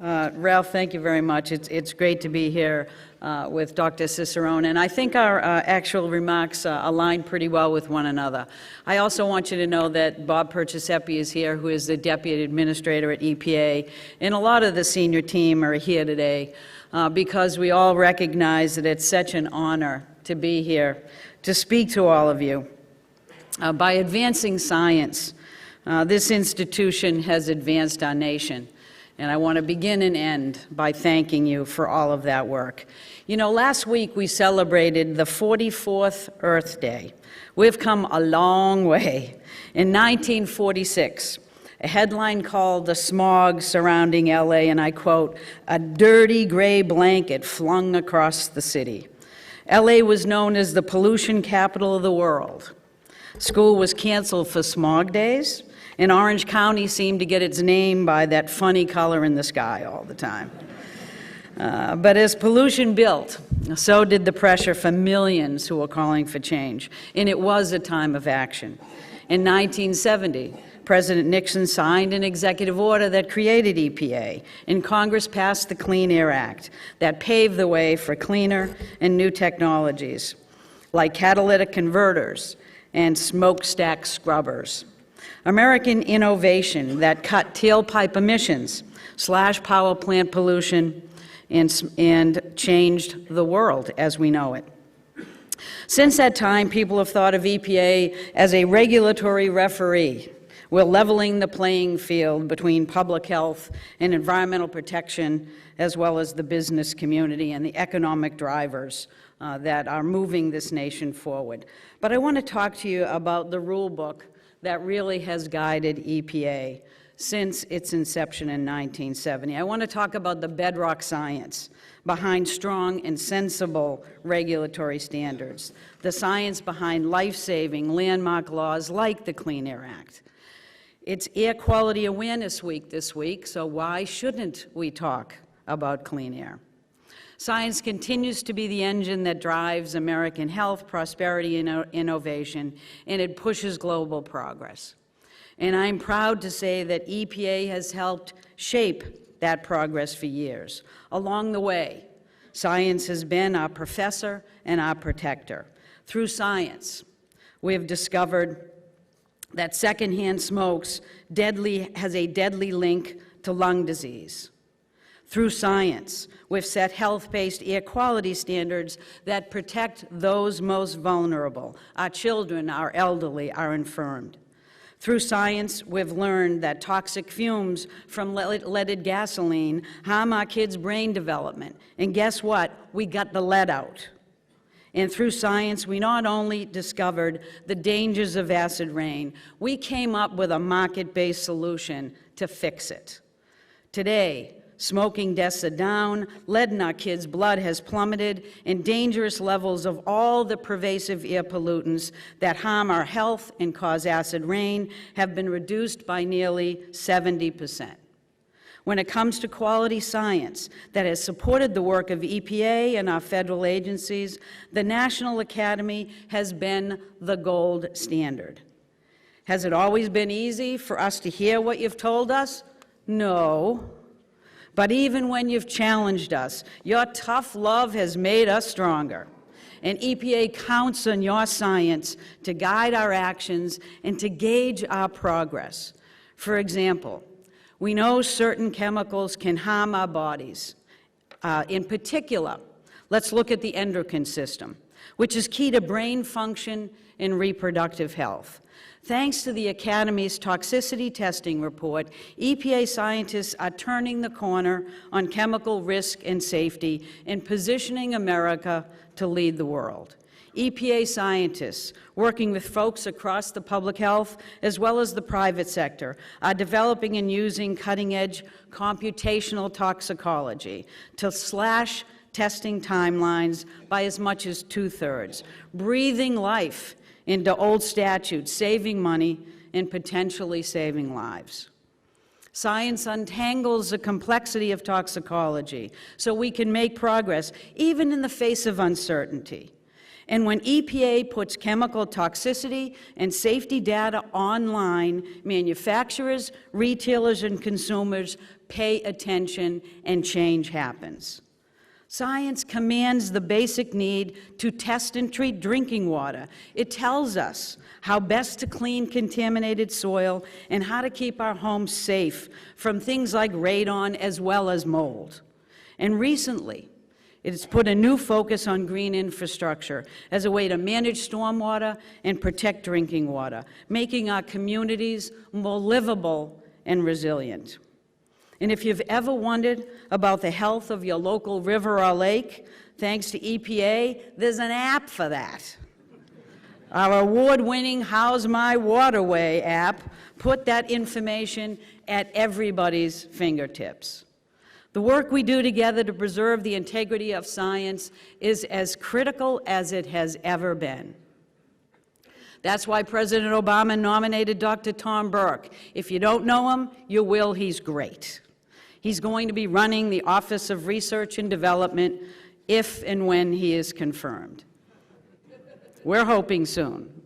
Ralph, thank you very much. It's great to be here with Dr. Cicerone, and I think our actual remarks align pretty well with one another. I also want you to know that Bob Perciasepi is here, who is the Deputy Administrator at EPA, and a lot of the senior team are here today because we all recognize that it's such an honor to be here to speak to all of you. By advancing science, this institution has advanced our nation. And I want to begin and end by thanking you for all of that work. You know, last week we celebrated the 44th Earth Day. We've come a long way. In 1946, a headline called "The Smog Surrounding LA," and I quote, "a dirty gray blanket flung across the city." LA was known as the pollution capital of the world. School was canceled for smog days. And Orange County seemed to get its name by that funny color in the sky all the time. But as pollution built, so did the pressure for millions who were calling for change. And it was a time of action. In 1970, President Nixon signed an executive order that created EPA, and Congress passed the Clean Air Act that paved the way for cleaner and new technologies, like catalytic converters and smokestack scrubbers. American innovation that cut tailpipe emissions, slashed power plant pollution, and changed the world as we know it. Since that time, people have thought of EPA as a regulatory referee. We're leveling the playing field between public health and environmental protection, as well as the business community and the economic drivers that are moving this nation forward. But I want to talk to you about the rule book that really has guided EPA since its inception in 1970. I want to talk about the bedrock science behind strong and sensible regulatory standards, the science behind life-saving landmark laws like the Clean Air Act. It's Air Quality Awareness Week this week, so why shouldn't we talk about clean air? Science continues to be the engine that drives American health, prosperity, and innovation, and it pushes global progress. And I'm proud to say that EPA has helped shape that progress for years. Along the way, science has been our professor and our protector. Through science, we have discovered that secondhand smokes has a deadly link to lung disease. Through science, we've set health-based air quality standards that protect those most vulnerable, our children, our elderly, our infirmed. Through science, we've learned that toxic fumes from leaded gasoline harm our kids' brain development. And guess what? We got the lead out. And through science, we not only discovered the dangers of acid rain, we came up with a market-based solution to fix it. Today, smoking deaths are down, lead in our kids' blood has plummeted, and dangerous levels of all the pervasive air pollutants that harm our health and cause acid rain have been reduced by nearly 70%. When it comes to quality science that has supported the work of EPA and our federal agencies, the National Academy has been the gold standard. Has it always been easy for us to hear what you've told us? No. But even when you've challenged us, your tough love has made us stronger. And EPA counts on your science to guide our actions and to gauge our progress. For example, we know certain chemicals can harm our bodies. In particular, let's look at the endocrine system, which is key to brain function and reproductive health. Thanks to the Academy's toxicity testing report, EPA scientists are turning the corner on chemical risk and safety and positioning America to lead the world. EPA scientists, working with folks across the public health as well as the private sector, are developing and using cutting-edge computational toxicology to slash testing timelines by as much as 2/3, breathing life into old statutes, saving money and potentially saving lives. Science untangles the complexity of toxicology so we can make progress even in the face of uncertainty. And when EPA puts chemical toxicity and safety data online, manufacturers, retailers, and consumers pay attention, and change happens. Science commands the basic need to test and treat drinking water. It tells us how best to clean contaminated soil and how to keep our homes safe from things like radon as well as mold. And recently, it has put a new focus on green infrastructure as a way to manage stormwater and protect drinking water, making our communities more livable and resilient. And if you've ever wondered about the health of your local river or lake, thanks to EPA, there's an app for that. Our award-winning How's My Waterway app put that information at everybody's fingertips. The work we do together to preserve the integrity of science is as critical as it has ever been. That's why President Obama nominated Dr. Tom Burke. If you don't know him, you will. He's great. He's going to be running the Office of Research and Development if and when he is confirmed. We're hoping soon.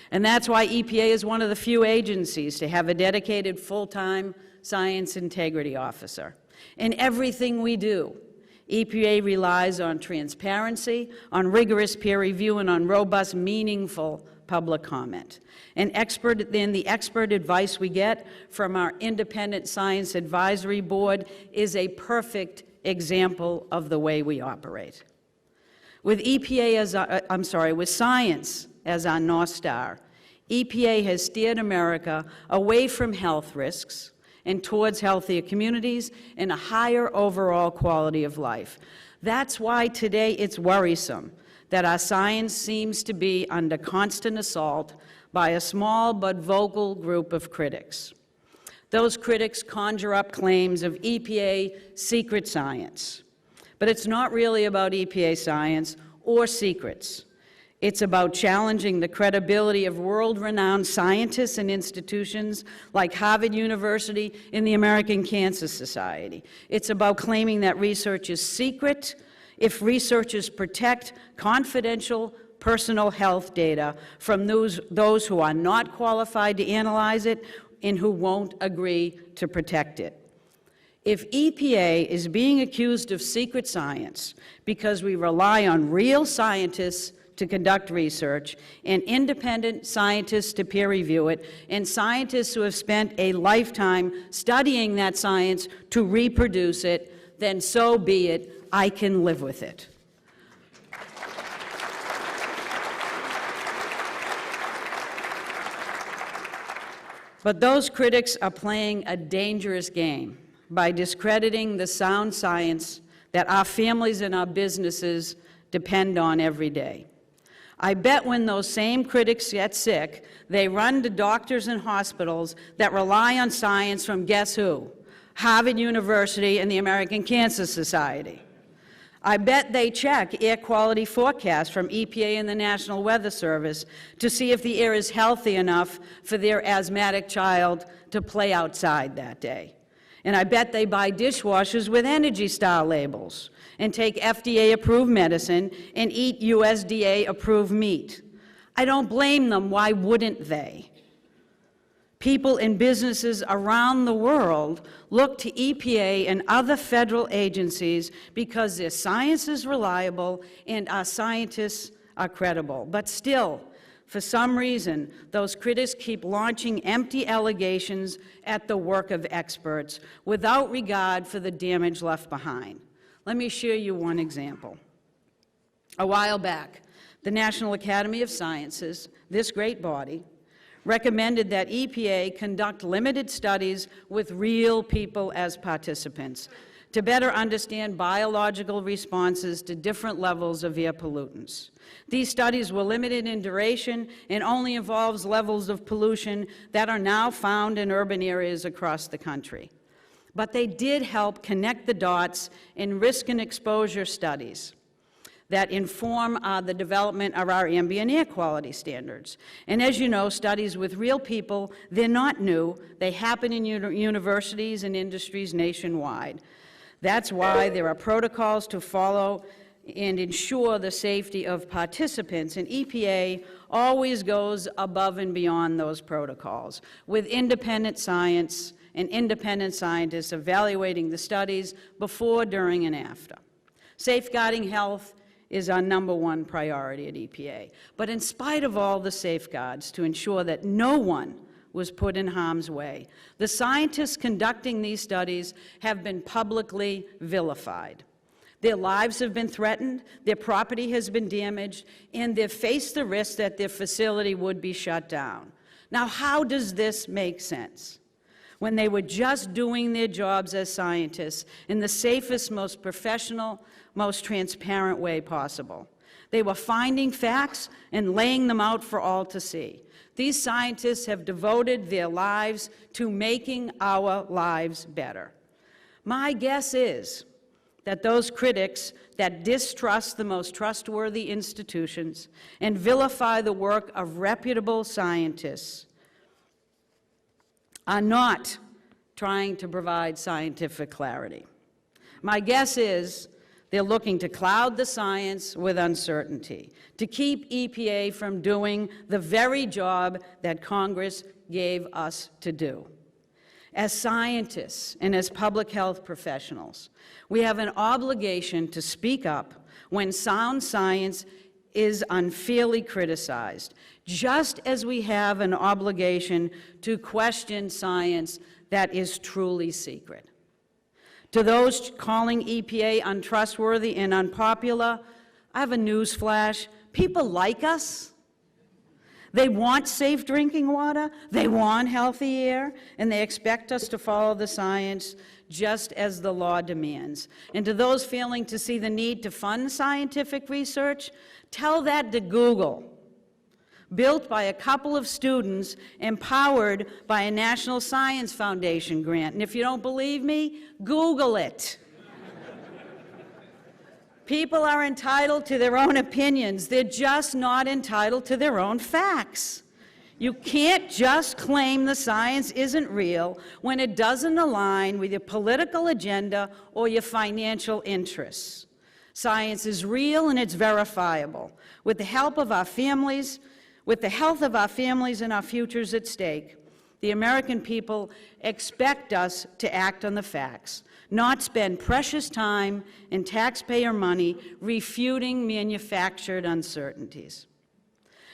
And that's why EPA is one of the few agencies to have a dedicated full-time science integrity officer. In everything we do, EPA relies on transparency, on rigorous peer review, and on robust, meaningful public comment. And the expert advice we get from our independent science advisory board is a perfect example of the way we operate. With with science as our North Star, EPA has steered America away from health risks and towards healthier communities and a higher overall quality of life. That's why today it's worrisome that our science seems to be under constant assault by a small but vocal group of critics. Those critics conjure up claims of EPA secret science. But it's not really about EPA science or secrets. It's about challenging the credibility of world-renowned scientists and institutions like Harvard University and the American Cancer Society. It's about claiming that research is secret if researchers protect confidential personal health data from those who are not qualified to analyze it and who won't agree to protect it. If EPA is being accused of secret science because we rely on real scientists to conduct research, and independent scientists to peer review it, and scientists who have spent a lifetime studying that science to reproduce it, then so be it. I can live with it. But those critics are playing a dangerous game by discrediting the sound science that our families and our businesses depend on every day. I bet when those same critics get sick, they run to doctors and hospitals that rely on science from guess who? Harvard University and the American Cancer Society. I bet they check air quality forecasts from EPA and the National Weather Service to see if the air is healthy enough for their asthmatic child to play outside that day. And I bet they buy dishwashers with Energy Star labels and take FDA-approved medicine and eat USDA-approved meat. I don't blame them. Why wouldn't they? People and businesses around the world look to EPA and other federal agencies because their science is reliable and our scientists are credible. But still, for some reason, those critics keep launching empty allegations at the work of experts without regard for the damage left behind. Let me share you one example. A while back, the National Academy of Sciences, this great body, recommended that EPA conduct limited studies with real people as participants to better understand biological responses to different levels of air pollutants. These studies were limited in duration and only involves levels of pollution that are now found in urban areas across the country. But they did help connect the dots in risk and exposure studies that inform the development of our ambient air quality standards. And as you know, studies with real people, they're not new. They happen in universities and industries nationwide. That's why there are protocols to follow and ensure the safety of participants, and EPA always goes above and beyond those protocols with independent science and independent scientists evaluating the studies before, during, and after. Safeguarding health is our #1 priority at EPA. But in spite of all the safeguards to ensure that no one was put in harm's way, the scientists conducting these studies have been publicly vilified. Their lives have been threatened, their property has been damaged, and they've faced the risk that their facility would be shut down. Now, how does this make sense? When they were just doing their jobs as scientists in the safest, most professional, most transparent way possible. They were finding facts and laying them out for all to see. These scientists have devoted their lives to making our lives better. My guess is that those critics that distrust the most trustworthy institutions and vilify the work of reputable scientists are not trying to provide scientific clarity. My guess is they're looking to cloud the science with uncertainty, to keep EPA from doing the very job that Congress gave us to do. As scientists and as public health professionals, we have an obligation to speak up when sound science is unfairly criticized, just as we have an obligation to question science that is truly secret. To those calling EPA untrustworthy and unpopular, I have a news flash. People like us. They want safe drinking water, they want healthy air, and they expect us to follow the science just as the law demands. And to those failing to see the need to fund scientific research, tell that to Google. Built by a couple of students, empowered by a National Science Foundation grant. And if you don't believe me, Google it. People are entitled to their own opinions. They're just not entitled to their own facts. You can't just claim the science isn't real when it doesn't align with your political agenda or your financial interests. Science is real and it's verifiable. With the help of our families, with the health of our families and our futures at stake, the American people expect us to act on the facts, not spend precious time and taxpayer money refuting manufactured uncertainties.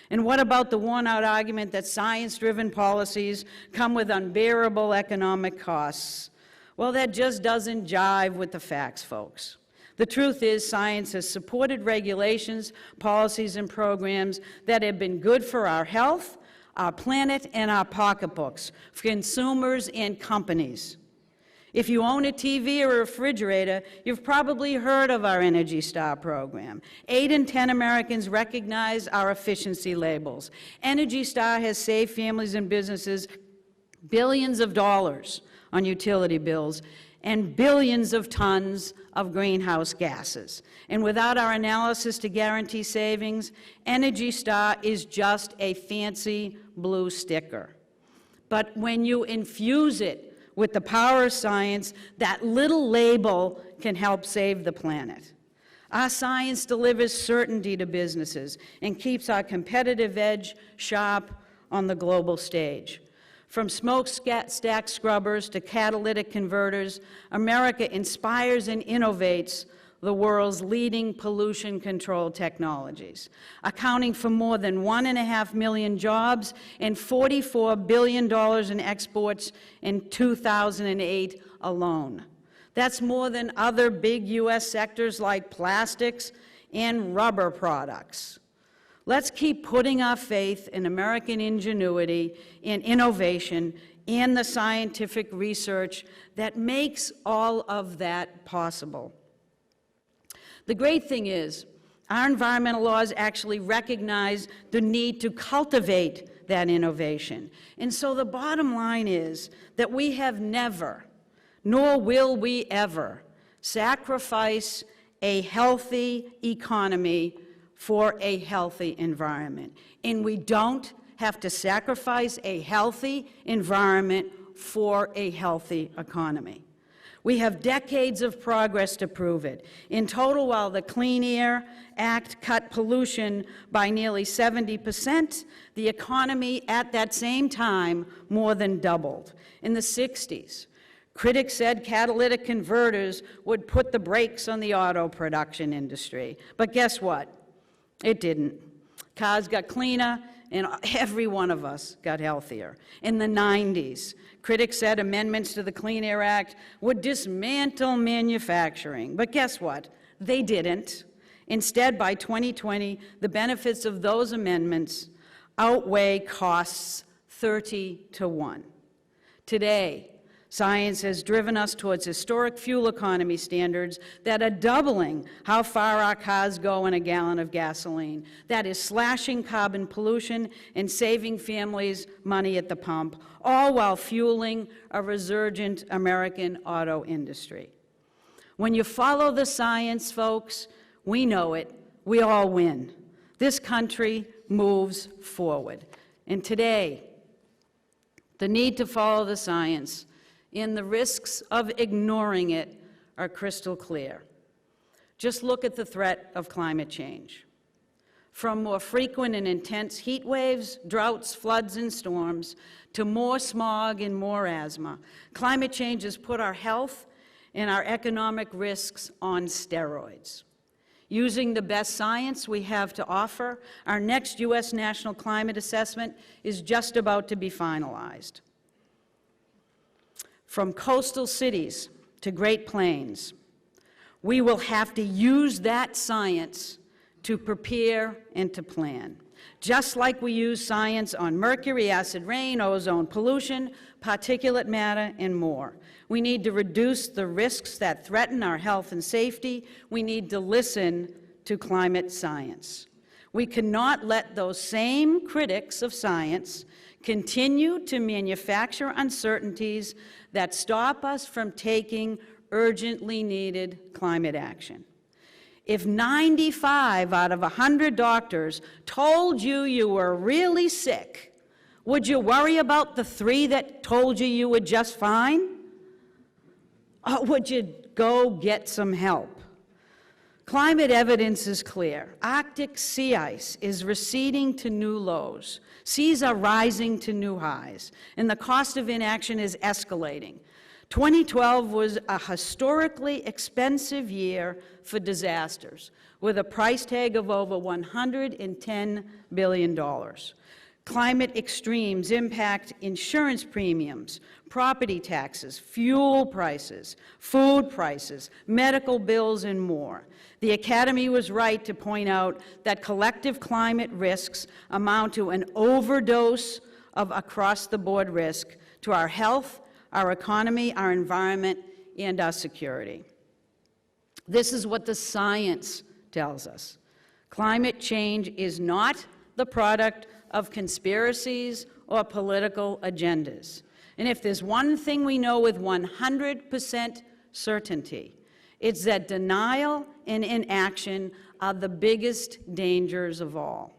And what about the worn-out argument that science-driven policies come with unbearable economic costs? Well, that just doesn't jive with the facts, folks. The truth is, science has supported regulations, policies, and programs that have been good for our health, our planet, and our pocketbooks, for consumers and companies. If you own a TV or a refrigerator, you've probably heard of our Energy Star program. 8 in 10 Americans recognize our efficiency labels. Energy Star has saved families and businesses billions of dollars on utility bills and billions of tons of greenhouse gases. And without our analysis to guarantee savings, Energy Star is just a fancy blue sticker. But when you infuse it with the power of science, that little label can help save the planet. Our science delivers certainty to businesses and keeps our competitive edge sharp on the global stage. From smokestack scrubbers to catalytic converters, America inspires and innovates the world's leading pollution control technologies, accounting for more than 1.5 million jobs and $44 billion in exports in 2008 alone. That's more than other big U.S. sectors like plastics and rubber products. Let's keep putting our faith in American ingenuity and innovation and the scientific research that makes all of that possible. The great thing is, our environmental laws actually recognize the need to cultivate that innovation. And so the bottom line is that we have never, nor will we ever, sacrifice a healthy economy for a healthy environment. And we don't have to sacrifice a healthy environment for a healthy economy. We have decades of progress to prove it. In total, while the Clean Air Act cut pollution by nearly 70%, the economy at that same time more than doubled. In the 60s, critics said catalytic converters would put the brakes on the auto production industry. But guess what? It didn't. Cars got cleaner, and every one of us got healthier. In the 90s, critics said amendments to the Clean Air Act would dismantle manufacturing. But guess what? They didn't. Instead, by 2020, the benefits of those amendments outweigh costs 30-1. Today, science has driven us towards historic fuel economy standards that are doubling how far our cars go in a gallon of gasoline. That is slashing carbon pollution and saving families money at the pump, all while fueling a resurgent American auto industry. When you follow the science, folks, we know it, we all win. This country moves forward. And today, the need to follow the science and the risks of ignoring it are crystal clear. Just look at the threat of climate change. From more frequent and intense heat waves, droughts, floods, and storms, to more smog and more asthma, climate change has put our health and our economic risks on steroids. Using the best science we have to offer, our next U.S. National Climate Assessment is just about to be finalized. From coastal cities to Great Plains, we will have to use that science to prepare and to plan. Just like we use science on mercury, acid rain, ozone pollution, particulate matter, and more. We need to reduce the risks that threaten our health and safety. We need to listen to climate science. We cannot let those same critics of science continue to manufacture uncertainties that stop us from taking urgently needed climate action. If 95 out of 100 doctors told you you were really sick, would you worry about the 3 that told you you were just fine? Or would you go get some help? Climate evidence is clear. Arctic sea ice is receding to new lows. Seas are rising to new highs, and the cost of inaction is escalating. 2012 was a historically expensive year for disasters, with a price tag of over $110 billion. Climate extremes impact insurance premiums, property taxes, fuel prices, food prices, medical bills, and more. The Academy was right to point out that collective climate risks amount to an overdose of across-the-board risk to our health, our economy, our environment, and our security. This is what the science tells us. Climate change is not the product of conspiracies or political agendas. And if there's one thing we know with 100% certainty, it's that denial and inaction are the biggest dangers of all.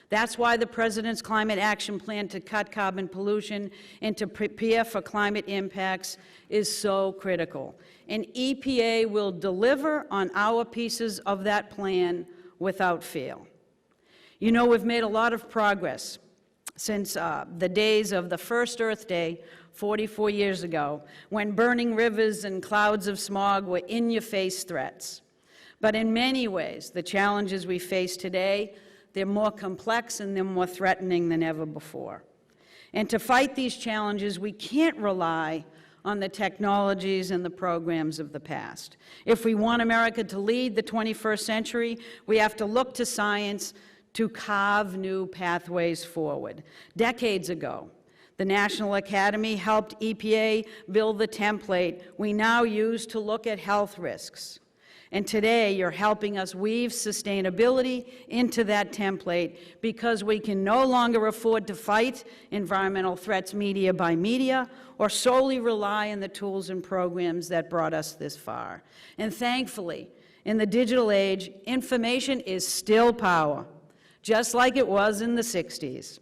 That's why the President's Climate Action Plan to cut carbon pollution and to prepare for climate impacts is so critical. And EPA will deliver on our pieces of that plan without fail. You know, we've made a lot of progress since the days of the first Earth Day 44 years ago, when burning rivers and clouds of smog were in-your-face threats. But in many ways, the challenges we face today, they're more complex and they're more threatening than ever before. And to fight these challenges, we can't rely on the technologies and the programs of the past. If we want America to lead the 21st century, we have to look to science to carve new pathways forward. Decades ago, the National Academy helped EPA build the template we now use to look at health risks. And today, you're helping us weave sustainability into that template because we can no longer afford to fight environmental threats media by media or solely rely on the tools and programs that brought us this far. And thankfully, in the digital age, information is still power, just like it was in the 60s.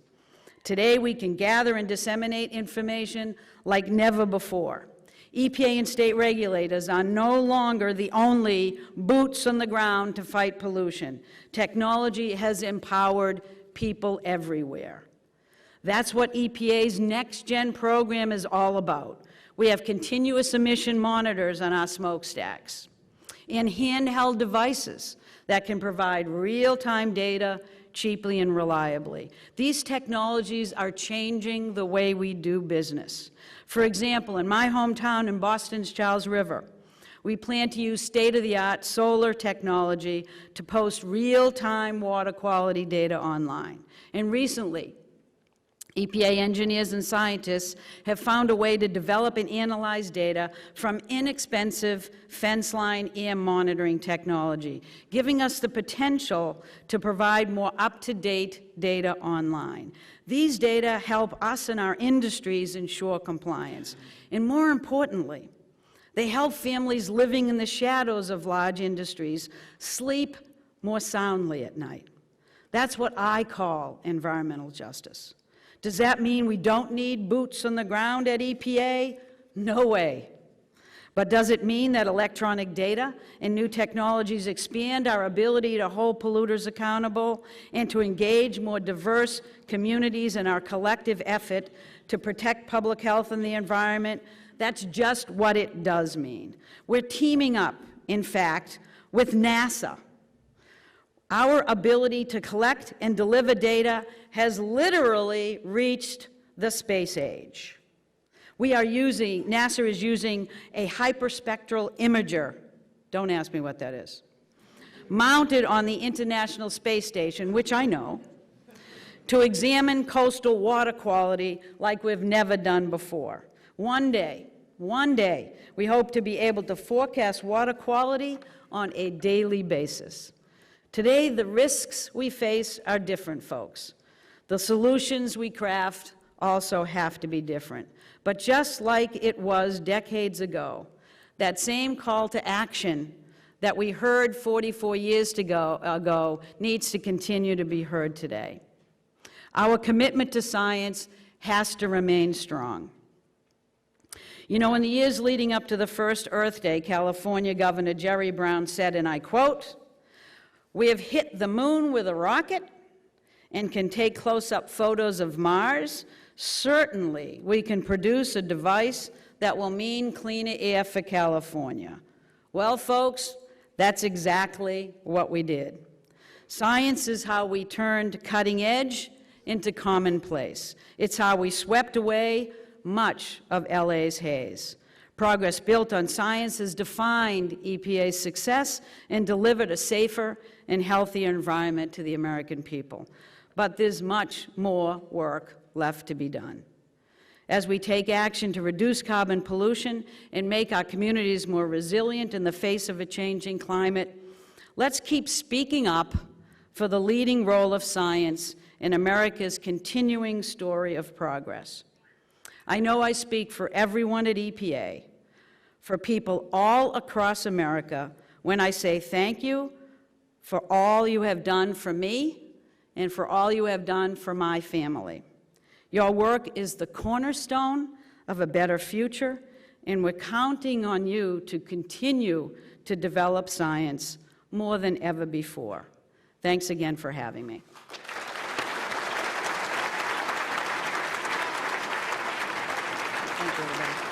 Today, we can gather and disseminate information like never before. EPA and state regulators are no longer the only boots on the ground to fight pollution. Technology has empowered people everywhere. That's what EPA's Next Gen program is all about. We have continuous emission monitors on our smokestacks and handheld devices that can provide real-time data cheaply and reliably. These technologies are changing the way we do business. For example, in my hometown in Boston's Charles River, we plan to use state-of-the-art solar technology to post real-time water quality data online. And recently, EPA engineers and scientists have found a way to develop and analyze data from inexpensive fence line air monitoring technology, giving us the potential to provide more up-to-date data online. These data help us and our industries ensure compliance. And more importantly, they help families living in the shadows of large industries sleep more soundly at night. That's what I call environmental justice. Does that mean we don't need boots on the ground at EPA? No way. But does it mean that electronic data and new technologies expand our ability to hold polluters accountable and to engage more diverse communities in our collective effort to protect public health and the environment? That's just what it does mean. We're teaming up, in fact, with NASA. Our ability to collect and deliver data has literally reached the space age. NASA is using a hyperspectral imager, don't ask me what that is, mounted on the International Space Station, which I know, to examine coastal water quality like we've never done before. One day, we hope to be able to forecast water quality on a daily basis. Today, the risks we face are different, folks. The solutions we craft also have to be different. But just like it was decades ago, that same call to action that we heard 44 years ago needs to continue to be heard today. Our commitment to science has to remain strong. You know, in the years leading up to the first Earth Day, California Governor Jerry Brown said, and I quote, "We have hit the moon with a rocket and can take close-up photos of Mars. Certainly, we can produce a device that will mean cleaner air for California." Well, folks, that's exactly what we did. Science is how we turned cutting edge into commonplace. It's how we swept away much of LA's haze. Progress built on science has defined EPA's success and delivered a safer and healthier environment to the American people. But there's much more work left to be done. As we take action to reduce carbon pollution and make our communities more resilient in the face of a changing climate, let's keep speaking up for the leading role of science in America's continuing story of progress. I know I speak for everyone at EPA, for people all across America, when I say thank you for all you have done for me and for all you have done for my family. Your work is the cornerstone of a better future, and we're counting on you to continue to develop science more than ever before. Thanks again for having me. Thank you, everybody.